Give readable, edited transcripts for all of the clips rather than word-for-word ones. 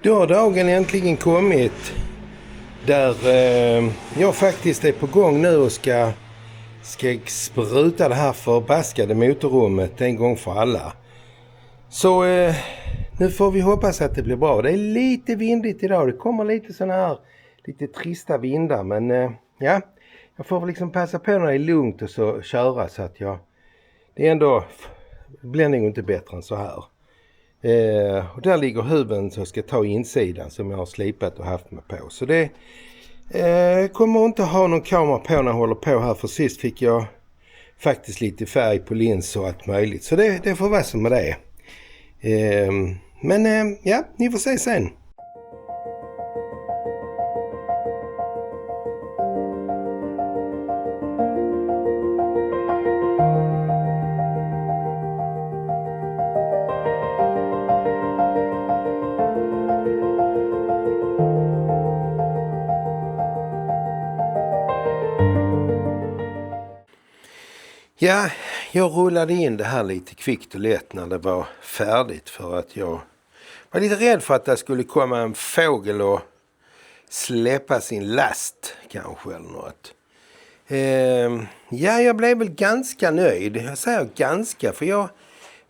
Då har dagen äntligen kommit där jag faktiskt är på gång nu och ska spruta det här förbaskade motorrummet en gång för alla. Så nu får vi hoppas att det blir bra. Det är lite vindigt idag. Det kommer lite såna här lite trista vindar. Men ja, jag får väl liksom passa på när det är lugnt och så köra så att det ändå blir nog inte bättre än så här. Och där ligger huven som ska ta insidan som jag har slipat och haft mig på. Så det kommer inte ha någon kamera på när jag håller på här. För sist fick jag faktiskt lite färg på lins och allt möjligt. Så det får vara som med det. Men ja, ni får se sen. Ja, jag rullade in det här lite kvickt och lätt när det var färdigt för att jag var lite rädd för att det skulle komma en fågel och släppa sin last kanske eller något. Ja, jag blev väl ganska nöjd. Jag säger ganska för jag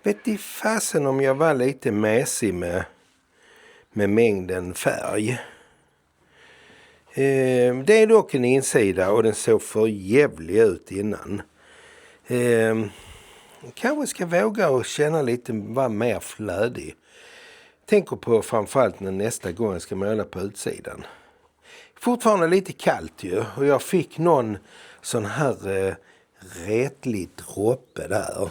vet i fasen om jag var lite mässig med mängden färg. Det är dock en insida och den såg för jävlig ut innan. Kanske ska våga och känna lite vara mer flödig. Tänker på framförallt när nästa gång jag ska måla på utsidan. Fortfarande lite kallt ju och jag fick någon sån här retlig droppe där.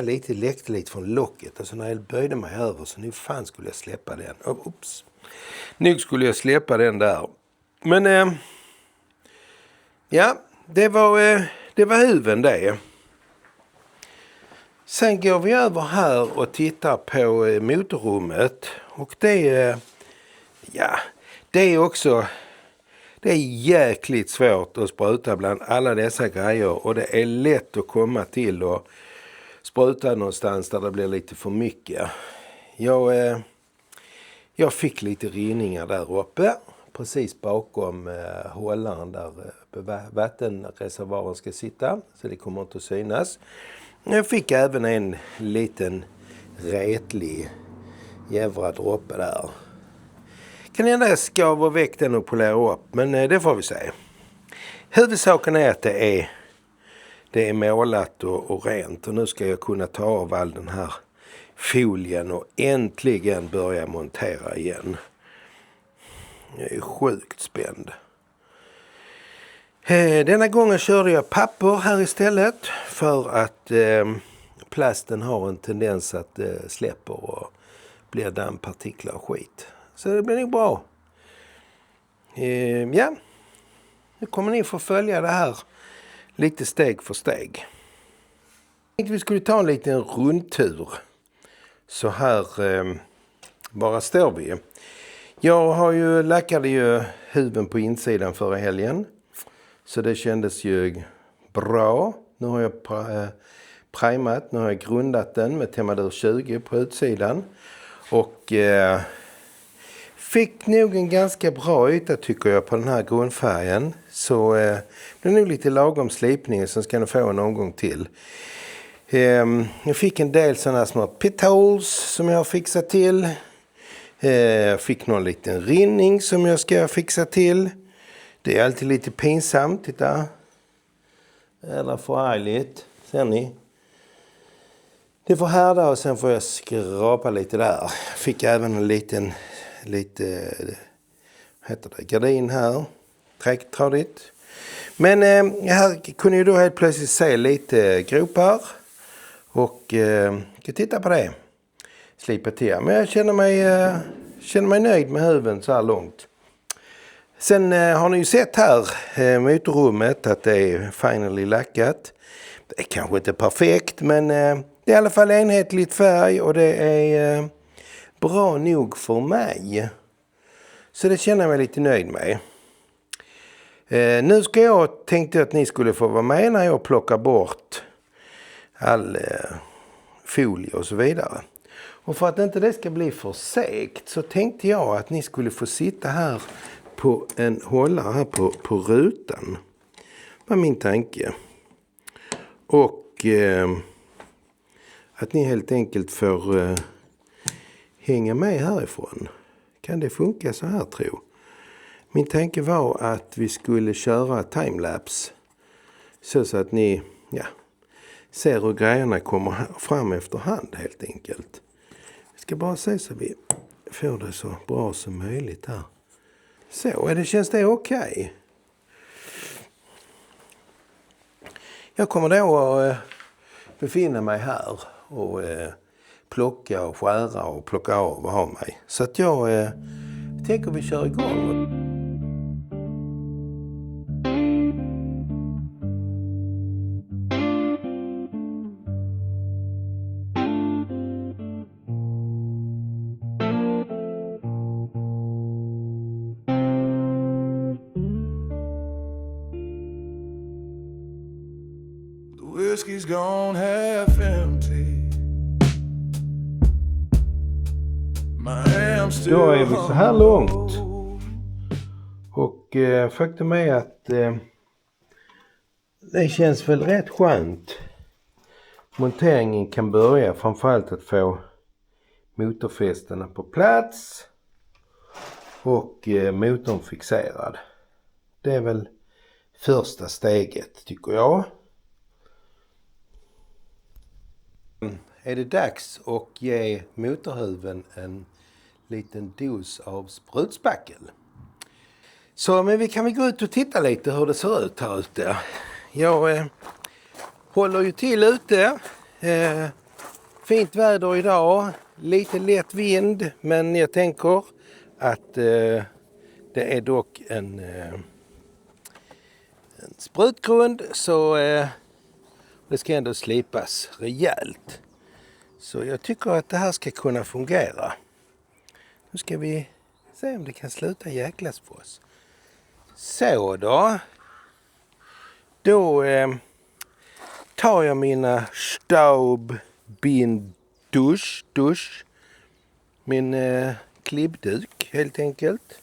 Läckte lite från locket och så när jag böjde mig över så nu fan skulle jag släppa den. Nu skulle jag släppa den där. Men ja. Det var huven det. Sen går vi över här och tittar på motorrummet. Och det är också... Det är jäkligt svårt att spruta bland alla dessa grejer. Och det är lätt att komma till och spruta någonstans där det blir lite för mycket. Jag fick lite rinningar där uppe. Precis bakom hållaren där vattenreservoaren ska sitta. Så det kommer inte att synas. Jag fick även en liten retlig jävra droppe där. Kan jag skava väck den och polera upp. Men det får vi se. Huvudsaken är att det är målat och rent. Och nu ska jag kunna ta av all den här folien och äntligen börja montera igen. Jag är sjukt spänd. Denna gången körde jag papper här istället. För att plasten har en tendens att släppa och blir dammpartiklar och skit. Så det blir nog bra. Ja. Nu kommer ni få följa det här lite steg för steg. Jag tänkte vi skulle ta en liten rundtur. Så här bara står vi. Jag lackade ju huven på insidan förra helgen. Så det kändes ju bra. Nu har jag primat. Nu har jag grundat den med Temadur 20 på utsidan. Och fick nog en ganska bra yta tycker jag på den här grundfärgen. Så det är nog lite lagom slipning. Sen ska ni få en omgång till. Jag fick en del sådana här små pitholes som jag har fixat till. Fick någon liten rinning som jag ska fixa till. Det är alltid lite pinsamt, titta. Eller förargligt, ser ni. Det får härda och sen får jag skrapa lite där. Fick även en lite gardin här. Träcktradigt. Men här kunde ju då helt plötsligt se lite gropar. Och jag titta på det. Slipa till. Men jag känner mig nöjd med huven så här långt. Sen har ni ju sett här motorrummet att det är finally lackat. Det är kanske inte perfekt men det är i alla fall enhetligt färg och det är bra nog för mig. Så det känner jag mig lite nöjd med. Nu tänkte att ni skulle få vara med när jag plockar bort all folie och så vidare. Och för att inte det ska bli för segt så tänkte jag att ni skulle få sitta här på en hållare här på rutan. Var min tanke. Och att ni helt enkelt får hänga med härifrån. Kan det funka så här, tro? Min tanke var att vi skulle köra timelapse. Så att ni ser hur grejerna kommer fram efterhand helt enkelt. Vi ska bara se så vi får det så bra som möjligt här. Så, känns det okej? Jag kommer då att befinna mig här och plocka och skära och plocka av och ha mig. Så att jag tänker vi kör igång. Whiskey's gone half empty. Då är vi så här långt. Och faktum är att det känns väl rätt skönt. Monteringen kan börja, framförallt att få motorfästena på plats och motorn fixerad. Det är väl första steget, tycker jag. Är det dags att ge motorhuven en liten dos av sprutspackel. Så men vi kan väl gå ut och titta lite hur det ser ut här ute. Jag håller ju till ute. Fint väder idag. Lite lätt vind. Men jag tänker att det är dock en sprutgrund. Så det ska ändå slipas rejält. Så jag tycker att det här ska kunna fungera. Nu ska vi se om det kan sluta jäklas på oss. Så då. Då tar jag mina Staub-Bin-Dusch. Min klibbduk helt enkelt.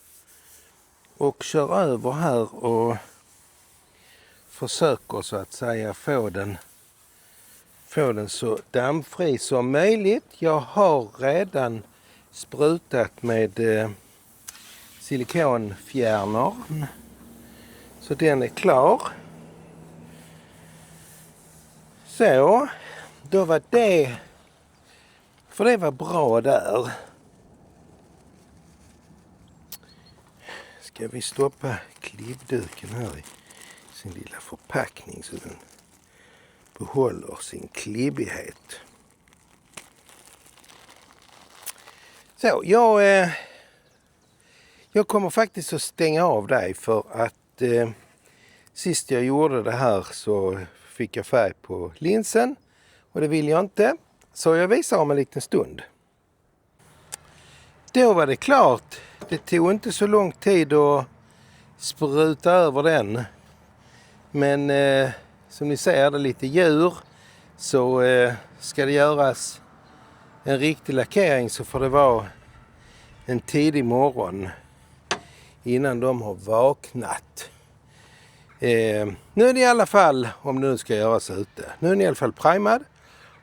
Och kör över här och försöker så att säga få den så dammfri som möjligt. Jag har redan sprutat med silikonfjärnor. Så den är klar. Så, då var det. För det var bra där. Ska vi stoppa klibbduken här i sin lilla förpackning så den behåller sin klibbighet. Så, jag kommer faktiskt att stänga av dig för att sist jag gjorde det här så fick jag färg på linsen och det vill jag inte. Så jag visar om en liten stund. Då var det klart. Det tog inte så lång tid att spruta över den. Men som ni ser, det är lite djur. Så ska det göras en riktig lackering så får det vara en tidig morgon innan de har vaknat. Nu är det i alla fall, om det nu ska göras ute, nu är den i alla fall primad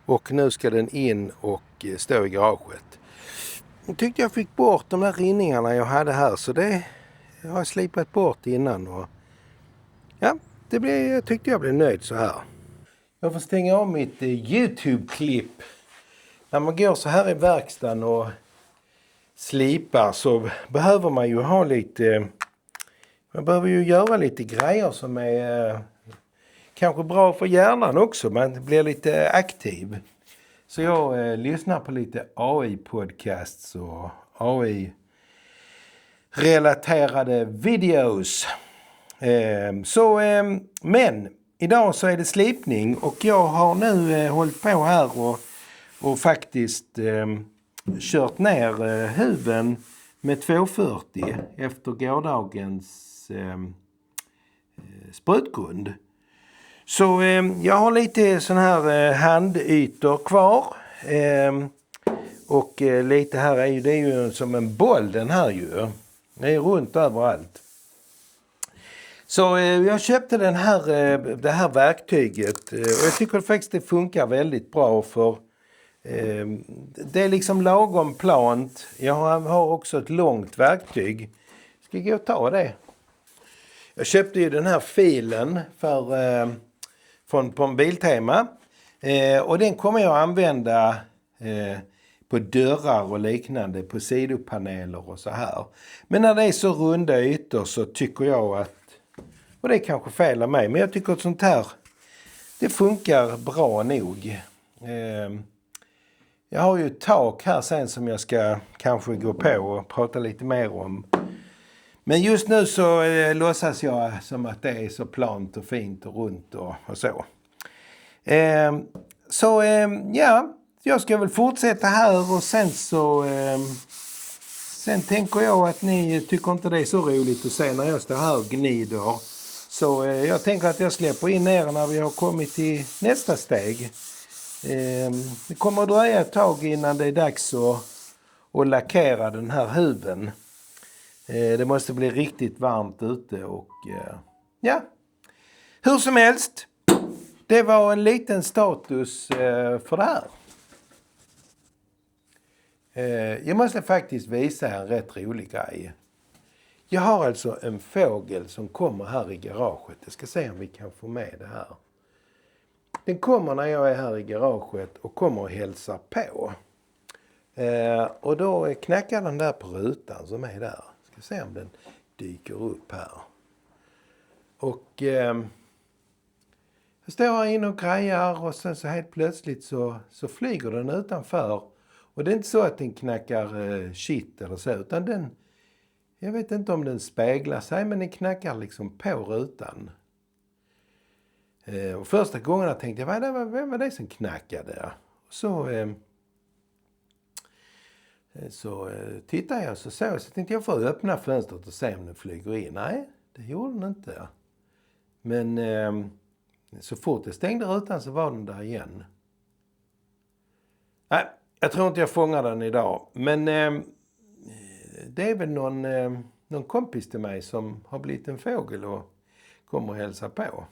och nu ska den in och stå i garaget. Jag tyckte jag fick bort de där rinningarna jag hade här så det jag har slipat bort innan och ja, jag tyckte jag blev nöjd så här. Jag får stänga av mitt YouTube-klipp. När man går så här i verkstaden och slipar så behöver man ju ha lite... Man behöver ju göra lite grejer som är kanske bra för hjärnan också. Man blir lite aktiv. Så jag lyssnar på lite AI-podcasts och AI-relaterade videos. Men idag så är det slipning och jag har nu hållit på här och faktiskt kört ner huven med 240 efter gårdagens sprutgrund. Så jag har lite sån här handytor kvar Och lite här det är ju som en boll den här ju. Det är runt överallt. Så jag köpte det här verktyget. Och jag tycker faktiskt det funkar väldigt bra för det är liksom lagom plant. Jag har också ett långt verktyg. Ska jag gå och ta det? Jag köpte ju den här filen på en Biltema. Och den kommer jag använda på dörrar och liknande, på sidopaneler och så här. Men när det är så runda ytor så tycker jag att, och det är kanske fel av mig, men jag tycker att sånt här, det funkar bra nog. Jag har ju ett tak här sen som jag ska kanske gå på och prata lite mer om. Men just nu så låtsas jag som att det är så plant och fint och runt och så. Ja, jag ska väl fortsätta här och sen så... Sen tänker jag att ni tycker inte det är så roligt att se när jag står här och gnider. Så jag tänker att jag släpper in er när vi har kommit till nästa steg. Det kommer att dröja ett tag innan det är dags att lackera den här huven. Det måste bli riktigt varmt ute och ja, hur som helst. Det var en liten status för det här. Jag måste faktiskt visa en rätt rolig grej. Jag har alltså en fågel som kommer här i garaget. Jag ska se om vi kan få med det här. Den kommer när jag är här i garaget och kommer och hälsar på. Och då knackar den där på rutan som är där. Ska se om den dyker upp här. Och jag står här inne och grejar och sen så helt plötsligt så flyger den utanför. Och det är inte så att den knackar shit eller så, utan den, jag vet inte om den speglar sig, men den knackar liksom på rutan. Och första gången jag tänkte jag, vem var det som knackade? Och så tittade jag så tänkte jag får öppna fönstret och se om den flyger in. Nej, det gjorde den inte. Men så fort jag stängde rutan så var den där igen. Nej, jag tror inte jag fångar den idag. Men det är väl någon kompis till mig som har blivit en fågel och kommer och hälsa på.